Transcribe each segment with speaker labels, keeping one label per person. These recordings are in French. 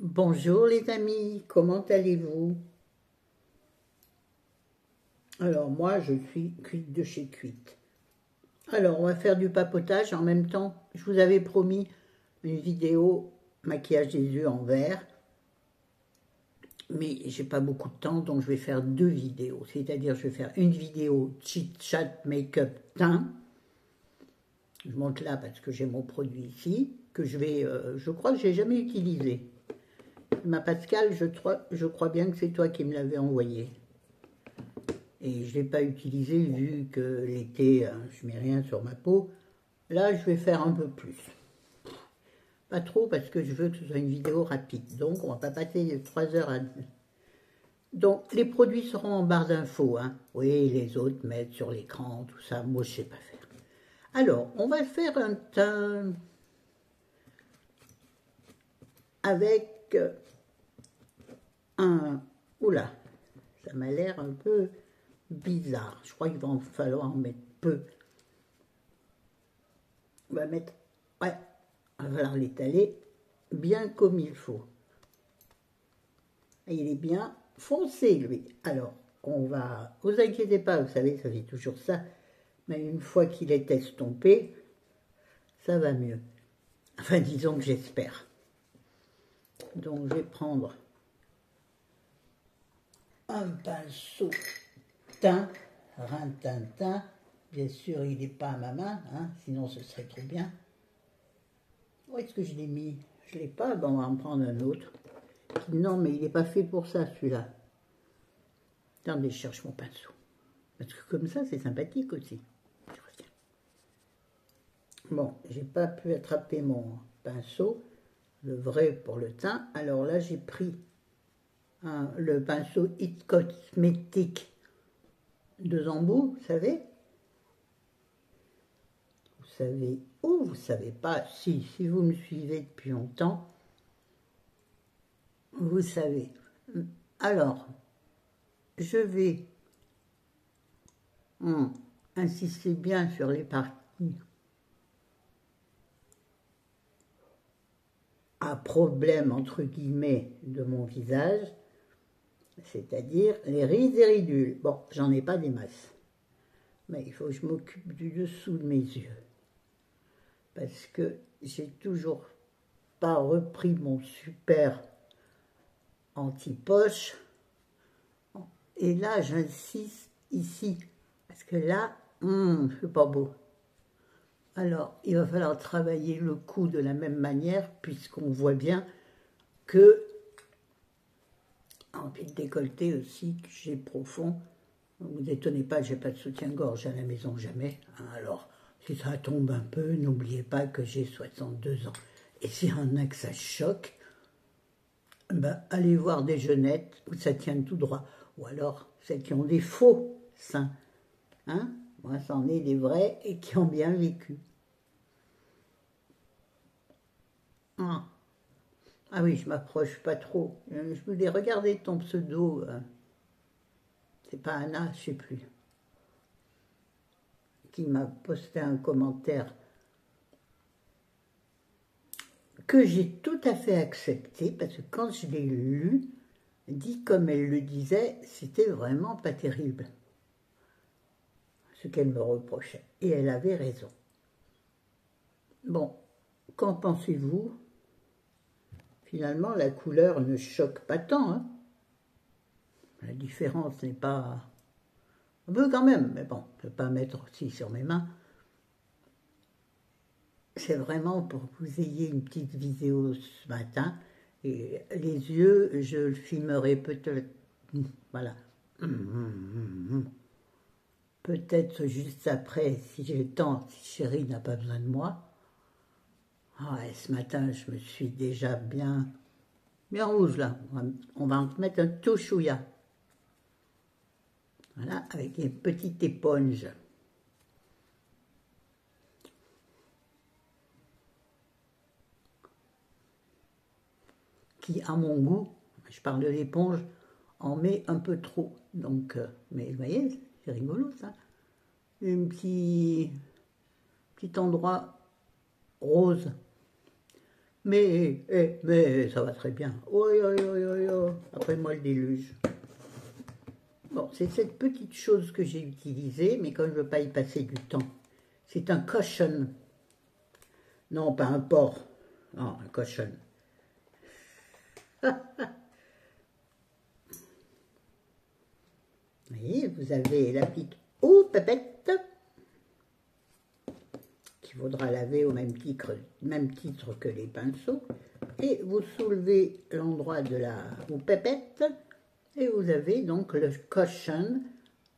Speaker 1: Bonjour les amis, comment allez-vous? Alors moi je suis cuite de chez Cuite. Alors on va faire du papotage en même temps. Je vous avais promis une vidéo maquillage des yeux en vert. Mais j'ai pas beaucoup de temps donc je vais faire deux vidéos. C'est-à-dire je vais faire une vidéo chit chat make-up teint. Je monte là parce que j'ai mon produit ici. Que je crois que je n'ai jamais utilisé. Ma Pascal, je crois bien que c'est toi qui me l'avais envoyé. Et je ne l'ai pas utilisé vu que l'été, je ne mets rien sur ma peau. Là, je vais faire un peu plus. Pas trop parce que je veux que ce soit une vidéo rapide. Donc, on ne va pas passer 3 heures à... Donc, les produits seront en barre d'infos. Hein. Oui, les autres mettent sur l'écran, tout ça. Moi, je ne sais pas faire. Alors, on va faire un teint avec un... Oula, ça m'a l'air un peu bizarre. Je crois qu'il va en falloir en mettre peu. On va mettre... Ouais, on va falloir l'étaler bien comme il faut. Et il est bien foncé, lui. Alors, on va... Vous inquiétez pas, vous savez, ça fait toujours ça. Mais une fois qu'il est estompé, ça va mieux. Enfin, disons que j'espère. Donc, je vais prendre un pinceau teint, rintintin. Bien sûr, il n'est pas à ma main, hein, sinon ce serait trop bien. Où est-ce que je l'ai mis? Je ne l'ai pas, bon, on va en prendre un autre. Non, mais il n'est pas fait pour ça, celui-là. Attendez, je cherche mon pinceau. Parce que comme ça, c'est sympathique aussi. Bon, j'ai pas pu attraper mon pinceau, le vrai pour le teint. Alors là, j'ai pris le pinceau It Cosmétique de Zambou, vous savez. Vous savez où? Vous savez pas. Si vous me suivez depuis longtemps, vous savez. Alors, je vais insister bien sur les parties à problème, entre guillemets, de mon visage, c'est-à-dire les rides et ridules. Bon, j'en ai pas des masses, mais il faut que je m'occupe du dessous de mes yeux, parce que j'ai toujours pas repris mon super anti-poche, et là, j'insiste ici, parce que là, c'est pas beau. Alors, il va falloir travailler le cou de la même manière, puisqu'on voit bien que, en puis le décolleté aussi, que j'ai profond. Ne vous étonnez pas, j'ai pas de soutien-gorge à la maison, jamais. Alors, si ça tombe un peu, n'oubliez pas que j'ai 62 ans. Et s'il y en a que ça choque, ben, allez voir des jeunettes où ça tient tout droit. Ou alors, celles qui ont des faux seins. Hein? Moi, c'en est des vrais et qui ont bien vécu. Ah oui, je m'approche pas trop. Je me dis, regardez ton pseudo. C'est pas Anna, je sais plus. Qui m'a posté un commentaire que j'ai tout à fait accepté, parce que quand je l'ai lu, dit comme elle le disait, c'était vraiment pas terrible, ce qu'elle me reprochait. Et elle avait raison. Bon, qu'en pensez-vous? Finalement, la couleur ne choque pas tant. Hein, la différence n'est pas... Un peu quand même, mais bon, je ne vais pas mettre aussi sur mes mains. C'est vraiment pour que vous ayez une petite vidéo ce matin. Et les yeux, je le filmerai peut-être, voilà, peut-être juste après, si j'ai le temps, si chérie n'a pas besoin de moi. Ah, et ce matin, je me suis déjà bien rouge là. On va en mettre un tout chouïa. Voilà, avec une petite éponge. Qui, à mon goût, je parle de l'éponge, en met un peu trop. Donc, mais vous voyez, c'est rigolo ça. Un petit endroit rose Mais ça va très bien. Oi, oi, oi, oi, oi. Après moi le déluge. Bon, c'est cette petite chose que j'ai utilisée, mais comme je ne veux pas y passer du temps. C'est un cushion. Non, pas un porc. Non, un cushion. Vous voyez, vous avez la petite eau pépette qu'il faudra laver au même titre que les pinceaux. Et vous soulevez l'endroit de la eau pépette et vous avez donc le cushion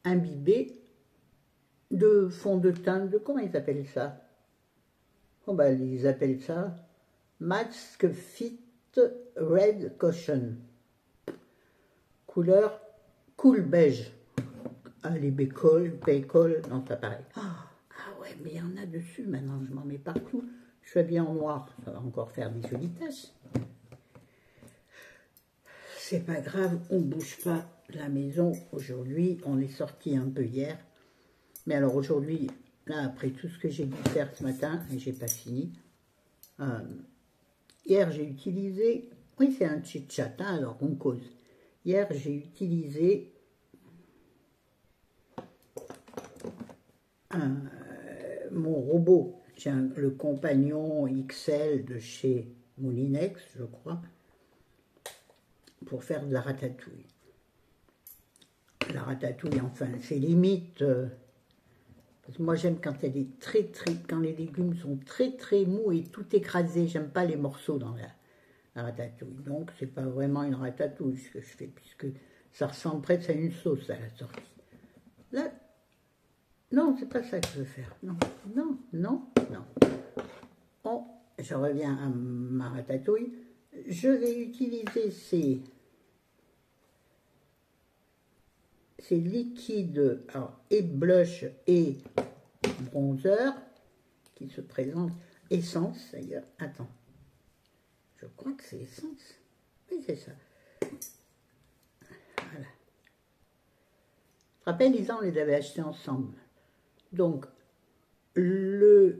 Speaker 1: imbibé de fond de teint, de comment ils appellent ça? Oh ben, ils appellent ça Mask Fit Red Cushion. Couleur cool beige. Ah, les bécoles, non, pas pareil. Ah ouais, mais il y en a dessus maintenant, je m'en mets partout. Je suis habillée en noir, ça va encore faire des jolies taches. C'est pas grave, on bouge pas de la maison aujourd'hui. On est sorti un peu hier. Mais alors aujourd'hui, là, après tout ce que j'ai dû faire ce matin, et j'ai pas fini, hier j'ai utilisé, oui c'est un chit-chat, hein, alors on cause. Hier j'ai utilisé mon robot, le compagnon XL de chez Moulinex, je crois, pour faire de la ratatouille. La ratatouille, enfin, c'est limite... parce que moi j'aime quand elle est quand les légumes sont très mous et tout écrasé. J'aime pas les morceaux dans la ratatouille. Donc c'est pas vraiment une ratatouille ce que je fais, puisque ça ressemble presque à une sauce à la sortie. Là, non, c'est pas ça que je veux faire. Non. Bon, je reviens à ma ratatouille. Je vais utiliser ces liquides, alors, et blush et bronzer, qui se présentent, essence d'ailleurs, attends, je crois que c'est essence, oui c'est ça, voilà. Je te rappelle, Lisa, on les avait achetés ensemble, donc j'ai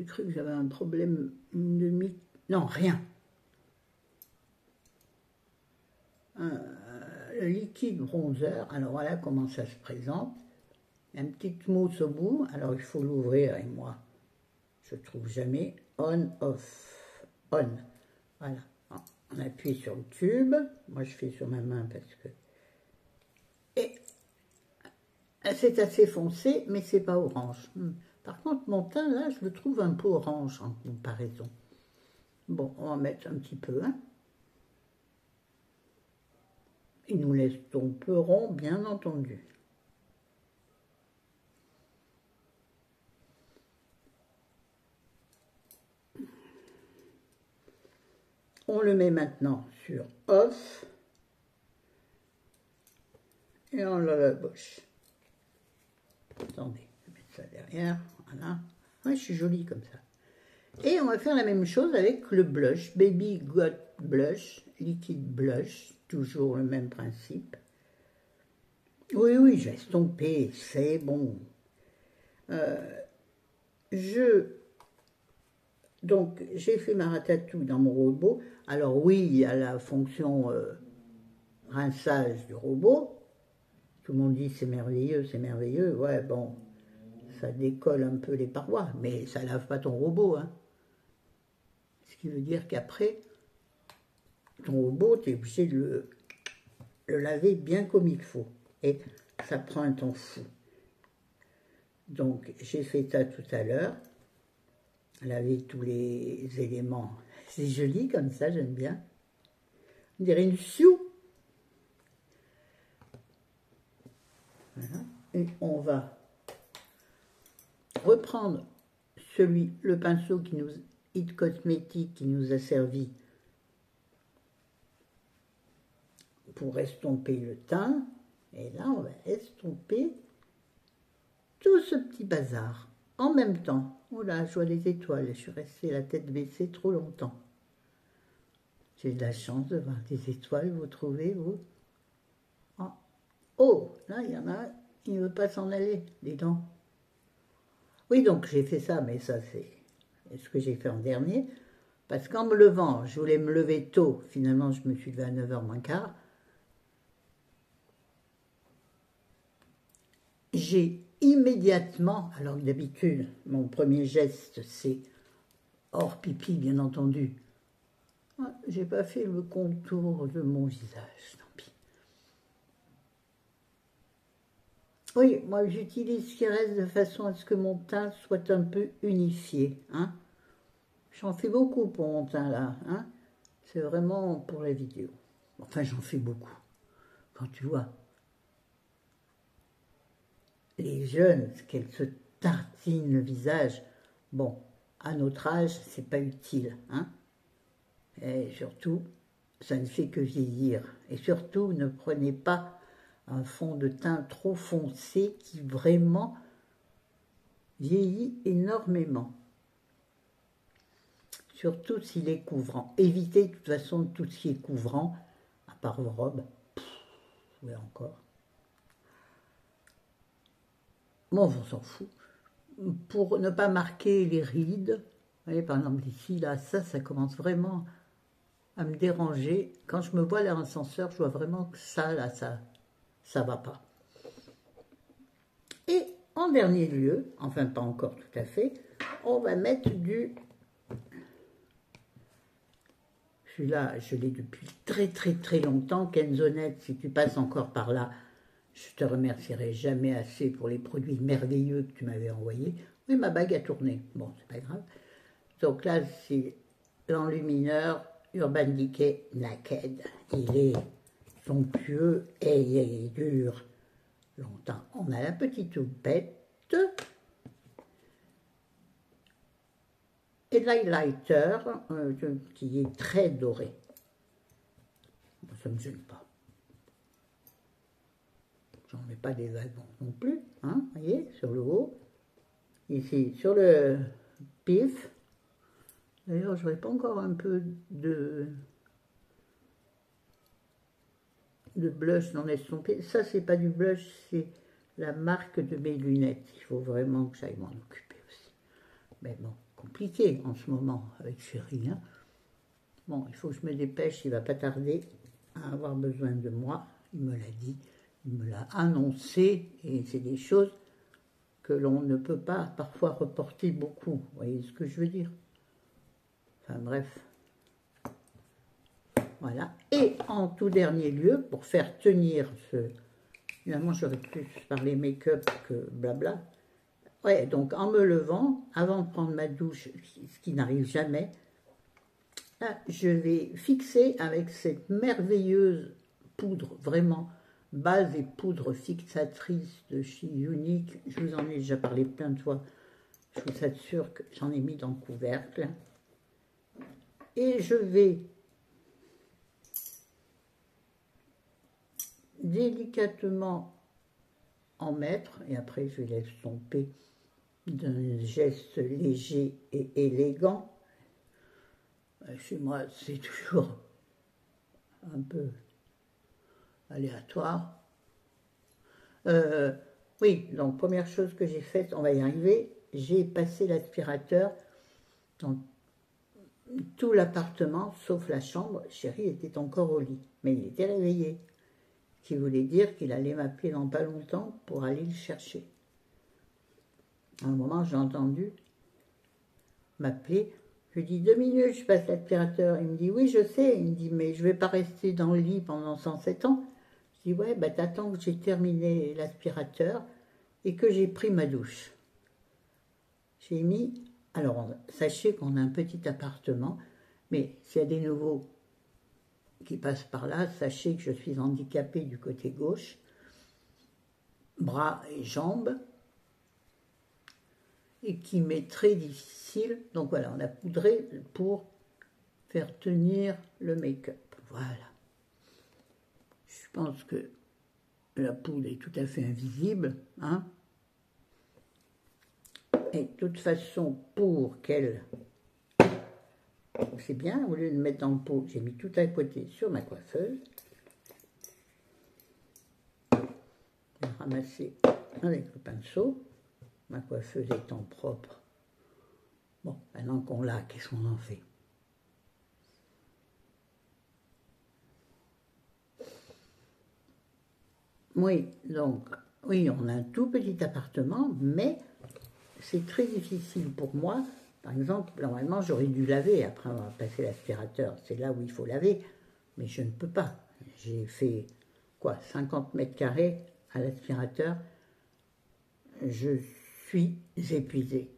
Speaker 1: cru que j'avais un problème de non, rien, le liquide bronzer, alors voilà comment ça se présente. Un petit mousse au bout, alors il faut l'ouvrir et moi je trouve jamais. On, off, on, voilà, on appuie sur le tube, moi je fais sur ma main parce que... Et c'est assez foncé mais c'est pas orange. Par contre mon teint là je le trouve un peu orange en comparaison. Bon, on va mettre un petit peu, hein. Il nous laisse ton peu rond bien entendu. On le met maintenant sur off et on le bouche. Attendez, je vais mettre ça derrière, voilà. Ouais, je suis jolie comme ça. Et on va faire la même chose avec le blush, Baby Got Blush, liquide blush, toujours le même principe. Oui, j'ai estompé, c'est bon. Donc, j'ai fait ma ratatouille dans mon robot. Alors oui, il y a la fonction rinçage du robot. Tout le monde dit c'est merveilleux, c'est merveilleux. Ouais, bon, ça décolle un peu les parois, mais ça lave pas ton robot, hein. Ce qui veut dire qu'après, ton robot, tu es obligé de le laver bien comme il faut. Et ça prend un temps fou. Donc, j'ai fait ça tout à l'heure. Laver tous les éléments. C'est joli comme ça, j'aime bien. On dirait une sioux. Voilà. Et on va reprendre le pinceau It Cosmétique qui nous a servi pour estomper le teint. Et là, on va estomper tout ce petit bazar en même temps. Oh là, je vois les étoiles. Je suis restée la tête baissée trop longtemps. J'ai de la chance de voir des étoiles, vous trouvez, vous? Oh, là, il y en a un, il ne veut pas s'en aller, dis donc. Oui, donc j'ai fait ça, mais ça, c'est ce que j'ai fait en dernier, parce qu'en me levant, je voulais me lever tôt, finalement je me suis levée à 9h moins quart, j'ai immédiatement, alors que d'habitude, mon premier geste, c'est hors pipi, bien entendu. J'ai pas fait le contour de mon visage, tant pis. Oui, moi j'utilise ce qui reste de façon à ce que mon teint soit un peu unifié. Hein. J'en fais beaucoup pour mon teint là. Hein. C'est vraiment pour la vidéo. Enfin, j'en fais beaucoup. Quand tu vois les jeunes, qu'elles se tartinent le visage, bon, à notre âge, c'est pas utile. Hein. Et surtout, ça ne fait que vieillir. Et surtout, ne prenez pas un fond de teint trop foncé qui vraiment vieillit énormément. Surtout s'il est couvrant. Évitez de toute façon tout ce qui est couvrant, à part vos robes. Oui, encore. Bon, on s'en fout. Pour ne pas marquer les rides, vous voyez, par exemple ici, là, ça commence vraiment à me déranger. Quand je me vois à l'ascenseur, je vois vraiment que ça, là, ça va pas. Et en dernier lieu, enfin pas encore tout à fait, on va mettre du... Celui-là, je l'ai depuis très longtemps. Kenzonette, si tu passes encore par là, je te remercierai jamais assez pour les produits merveilleux que tu m'avais envoyés. Oui, ma bague a tourné. Bon, c'est pas grave. Donc là, c'est l'enlumineur Urban Decay Naked. Il est somptueux et il dure longtemps. On a la petite houppette et l'highlighter qui est très doré. Ça ne me gêne pas. J'en mets pas des wagons non plus, hein, vous voyez, sur le haut. Ici, sur le pif. D'ailleurs, je n'aurais pas encore un peu de blush dans l'estompé. Ça, c'est pas du blush, c'est la marque de mes lunettes. Il faut vraiment que j'aille m'en occuper aussi. Mais bon, compliqué en ce moment avec Chérie. Hein. Bon, il faut que je me dépêche, il ne va pas tarder à avoir besoin de moi. Il me l'a dit, il me l'a annoncé, et c'est des choses que l'on ne peut pas parfois reporter beaucoup. Vous voyez ce que je veux dire? Enfin bref. Voilà. Et en tout dernier lieu, pour faire tenir ce... Finalement, j'aurais plus parlé make-up que blabla. Ouais, donc en me levant, avant de prendre ma douche, ce qui n'arrive jamais, là, je vais fixer avec cette merveilleuse poudre, vraiment, base et poudre fixatrice de chez Unique. Je vous en ai déjà parlé plein de fois. Je vous assure que j'en ai mis dans le couvercle. Et je vais délicatement en mettre, et après je vais l'estomper d'un geste léger et élégant. Chez moi, c'est toujours un peu aléatoire. Oui, donc première chose que j'ai faite, on va y arriver, j'ai passé l'aspirateur dans tout l'appartement, sauf la chambre. Chéri était encore au lit, mais il était réveillé, ce qui voulait dire qu'il allait m'appeler dans pas longtemps pour aller le chercher. À un moment, j'ai entendu m'appeler. Je lui dis 2 minutes, je passe l'aspirateur. Il me dit oui, je sais. Il me dit mais je vais pas rester dans le lit pendant 107 ans. Je dis ouais, bah t'attends que j'ai terminé l'aspirateur et que j'ai pris ma douche. J'ai mis. Alors, sachez qu'on a un petit appartement, mais s'il y a des nouveaux qui passent par là, sachez que je suis handicapée du côté gauche, bras et jambes, et qui m'est très difficile. Donc voilà, on a poudré pour faire tenir le make-up. Voilà. Je pense que la poudre est tout à fait invisible. Hein. Et de toute façon, pour qu'elle... C'est bien, au lieu de mettre dans le pot, j'ai mis tout à côté sur ma coiffeuse. Je vais ramasser avec le pinceau. Ma coiffeuse étant propre, Bon, maintenant qu'on l'a, qu'est-ce qu'on en fait? Oui, donc, oui, on a un tout petit appartement, mais c'est très difficile pour moi. Par exemple, normalement, j'aurais dû laver après avoir passé l'aspirateur. C'est là où il faut laver, mais je ne peux pas. J'ai fait, quoi, 50 mètres carrés à l'aspirateur. Je suis épuisée.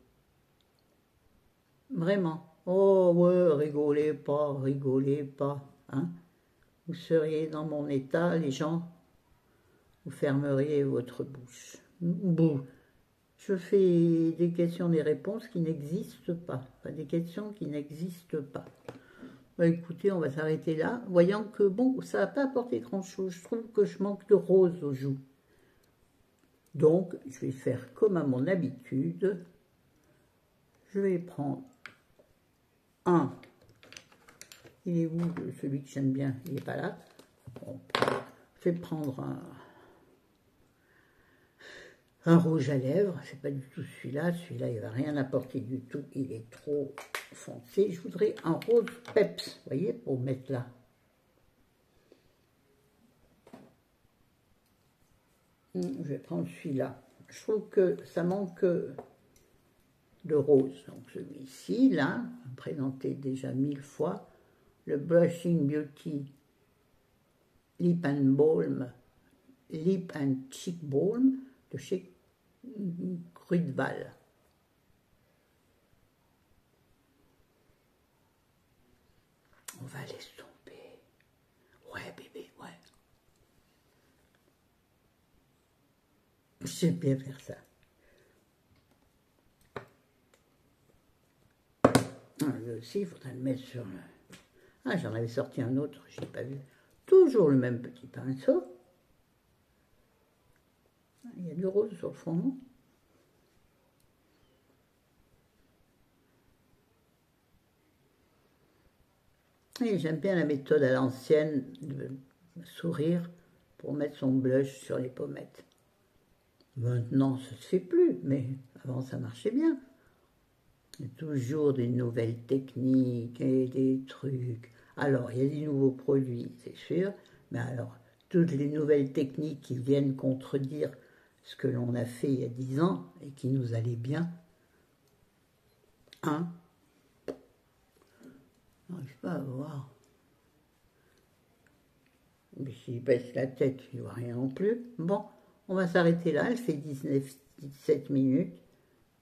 Speaker 1: Vraiment. Oh, ouais, rigolez pas. Hein? Vous seriez dans mon état, les gens, vous fermeriez votre bouche. Je fais des questions, des réponses qui n'existent pas. Enfin, des questions qui n'existent pas. Bah, écoutez, on va s'arrêter là, voyant que, bon, ça n'a pas apporté grand-chose. Je trouve que je manque de rose aux joues. Donc, je vais faire comme à mon habitude. Je vais prendre un. Il est où, celui que j'aime bien? Il n'est pas là. Bon, je vais prendre un rouge à lèvres. C'est pas du tout celui-là. Celui-là, il ne va rien apporter du tout. Il est trop foncé. Je voudrais un rose peps, vous voyez, pour mettre là. Je vais prendre celui-là. Je trouve que ça manque de rose. Donc celui-ci, là, présenté déjà 1000 fois, le Blushing Beauty Lip and Balm, Lip and Cheek Balm de chez Grudval. On va laisser tomber. Ouais, bébé, ouais. J'aime bien faire ça. Lui aussi, il faudrait le mettre sur le... Ah, j'en avais sorti un autre, je n'ai pas vu. Toujours le même petit pinceau. Il y a du rose sur le fond. Et j'aime bien la méthode à l'ancienne de sourire pour mettre son blush sur les pommettes. Maintenant, ça ne se fait plus, mais avant, ça marchait bien. Il y a toujours des nouvelles techniques et des trucs. Alors, il y a des nouveaux produits, c'est sûr, mais alors, toutes les nouvelles techniques qui viennent contredire ce que l'on a fait il y a 10 ans et qui nous allait bien, hein? Je n'arrive pas à voir. Mais s'il baisse la tête, il ne voit rien non plus. Bon, on va s'arrêter là, elle fait 17 minutes.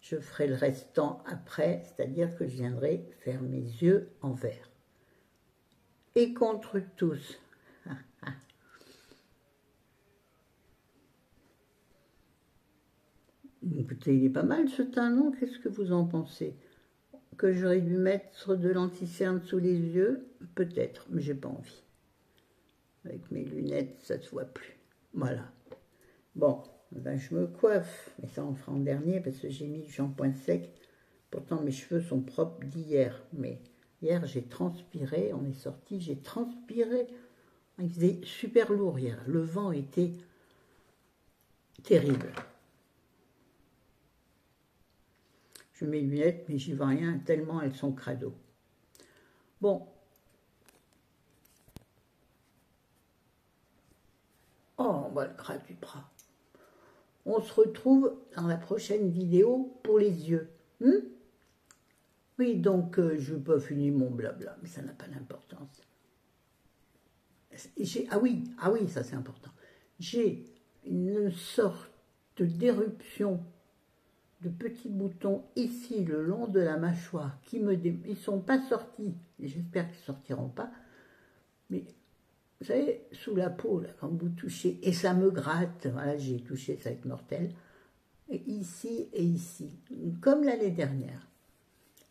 Speaker 1: Je ferai le restant après, c'est-à-dire que je viendrai faire mes yeux en vert. Et contre tous. Écoutez, il est pas mal ce teint, non? Qu'est-ce que vous en pensez? Que j'aurais dû mettre de l'anti-cerne sous les yeux? Peut-être, mais j'ai pas envie. Avec mes lunettes, ça ne se voit plus. Voilà. Bon, ben je me coiffe, mais ça on fera en dernier parce que j'ai mis du shampoing sec. Pourtant mes cheveux sont propres d'hier, mais hier j'ai transpiré, on est sorti, j'ai transpiré. Il faisait super lourd hier, le vent était terrible. Je mets mes lunettes, mais j'y vois rien tellement elles sont crado. Bon. Oh, on va le gras du bras. On se retrouve dans la prochaine vidéo pour les yeux. Oui, donc je n'ai pas fini mon blabla, mais ça n'a pas d'importance. Ah oui, ça c'est important. J'ai une sorte d'éruption de petits boutons ici, le long de la mâchoire, qui ils ne sont pas sortis, j'espère qu'ils ne sortiront pas, mais vous savez, sous la peau, là, quand vous touchez, et ça me gratte, voilà, j'ai touché, ça va être mortel, et ici, comme l'année dernière.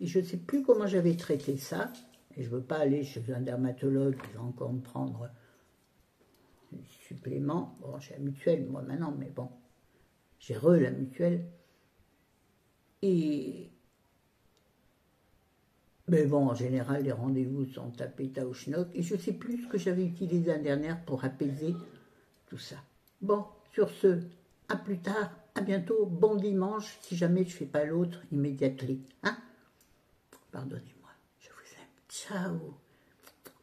Speaker 1: Et je ne sais plus comment j'avais traité ça, et je ne veux pas aller chez un dermatologue qui va encore me prendre des suppléments. Bon, j'ai la mutuelle, moi maintenant, mais bon, j'ai la mutuelle. Mais bon, en général, les rendez-vous sont tapés tao schnock, et je ne sais plus ce que j'avais utilisé l'année dernière pour apaiser tout ça. Bon, sur ce, à plus tard, à bientôt, bon dimanche, si jamais je ne fais pas l'autre immédiatement. Hein? Pardonnez-moi, je vous aime. Ciao.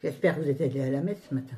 Speaker 1: J'espère que vous êtes allés à la messe ce matin.